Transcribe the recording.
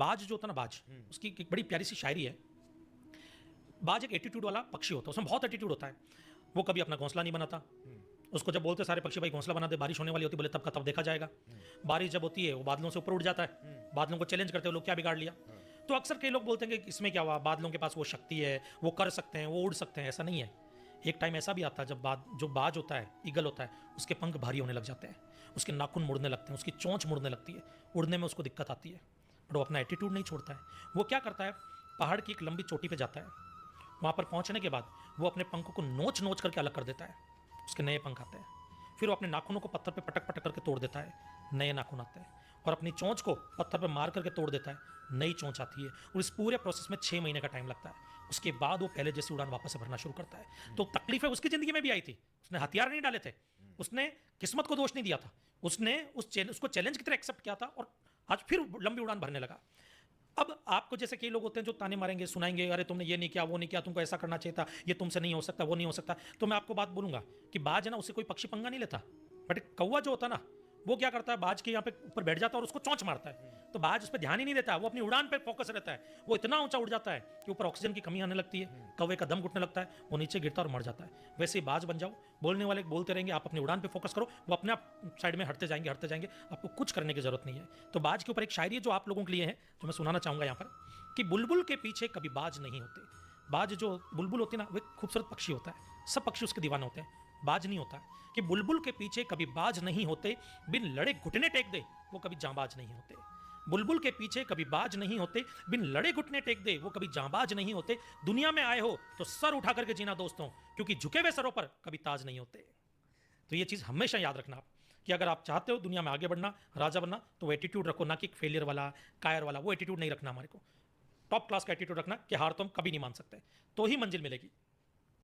बाज जो होता है ना, बाज, उसकी एक बड़ी प्यारी सी शायरी है। बाज एक एटीट्यूड वाला पक्षी होता है, उसमें बहुत एटीट्यूड होता है। वो कभी अपना घोंसला नहीं बनाता। उसको जब बोलते सारे पक्षी भाई घोंसला बना दे, बारिश होने वाली होती, बोले तब का तब देखा जाएगा। बारिश जब होती है वो बादलों से ऊपर उठ जाता है, बादलों को चैलेंज करते हैं लोग, क्या बिगाड़ लिया। तो अक्सर कई लोग बोलते हैं कि इसमें क्या हुआ, बादलों के पास वो शक्ति है, वो कर सकते हैं, वो उड़ सकते हैं। ऐसा नहीं है। एक टाइम ऐसा भी आता है जब जो बाज होता है, ईगल होता है, उसके पंख भारी होने लग जाते हैं, उसके नाखून मुड़ने लगते हैं, उसकी चोंच मुड़ने लगती है, उड़ने में उसको दिक्कत आती है, बट वो अपना एटीट्यूड नहीं छोड़ता है। वो क्या करता है, पहाड़ की एक लंबी चोटी पे जाता है, वहाँ पर पहुँचने के बाद वो अपने पंखों को नोच नोच करके अलग कर देता है, उसके नए पंख आते हैं। फिर वो अपने नाखूनों को पत्थर पे पटक पटक करके तोड़ देता है, नए नाखून आते हैं। और अपनी चोंच को पत्थर पे मार करके तोड़ देता है, नई चोंच आती है। और इस पूरे प्रोसेस में 6 महीने का टाइम लगता है। उसके बाद वो पहले जैसी उड़ान वापस से भरना शुरू करता है। तो तकलीफें उसकी ज़िंदगी में भी आई थी, उसने हथियार नहीं डाले थे, उसने किस्मत को दोष नहीं दिया था, उसने उसको चैलेंज की तरह एक्सेप्ट किया था और आज फिर लंबी उड़ान भरने लगा। अब आपको जैसे कई लोग होते हैं जो ताने मारेंगे, सुनाएंगे, अरे तुमने ये नहीं किया, वो नहीं किया, तुमको ऐसा करना चाहिए था, ये तुमसे नहीं हो सकता, वो नहीं हो सकता। तो मैं आपको बात बोलूंगा कि बाज है ना, उससे कोई पक्षी पंगा नहीं लेता, बट कौवा जो होता है ना, वो क्या करता है, बाज के यहाँ पे ऊपर बैठ जाता है और उसको चोंच मारता है। तो बाज उस पर ध्यान ही नहीं देता, वो अपनी उड़ान पे फोकस रहता है। वो इतना ऊंचा उड़ जाता है कि ऊपर ऑक्सीजन की कमी आने लगती है, कौवे का दम घुटने लगता है, वो नीचे गिरता और मर जाता है। वैसे ही बाज बन जाओ, बोलने वाले बोलते रहेंगे, आप अपनी उड़ान पे फोकस करो, वो अपने आप साइड में हटते जाएंगे, आपको कुछ करने की जरूरत नहीं है। तो बाज के ऊपर एक शायरी है जो आप लोगों के लिए है, जो मैं सुनाना चाहूंगा यहाँ पर, कि बुलबुल के पीछे कभी बाज नहीं होते। बाज जो बुलबुल होती है ना, वो एक खूबसूरत पक्षी होता है, सब पक्षी उसके दीवाने होते हैं, बाज नहीं होता है। कि बुलबुल के पीछे कभी बाज नहीं होते, बिन लड़े घुटने टेक दे वो कभी जांबाज नहीं होते। बुलबुल के पीछे कभी बाज नहीं होते, बिन लड़े घुटने टेक दे वो कभी जांबाज नहीं होते। दुनिया में आए हो तो सर उठा करके जीना दोस्तों, क्योंकि झुके हुए सरों पर कभी ताज नहीं होते। तो ये चीज़ हमेशा याद रखना आप, कि अगर आप चाहते हो दुनिया में आगे बढ़ना, राजा बनना, तो वो एटीट्यूड रखो, ना कि फेलियर वाला, कायर वाला। वो एटीट्यूड नहीं रखना, हमारे को टॉप क्लास का एटीट्यूड रखना कि हार तो हम कभी नहीं मान सकते, तो ही मंजिल मिलेगी।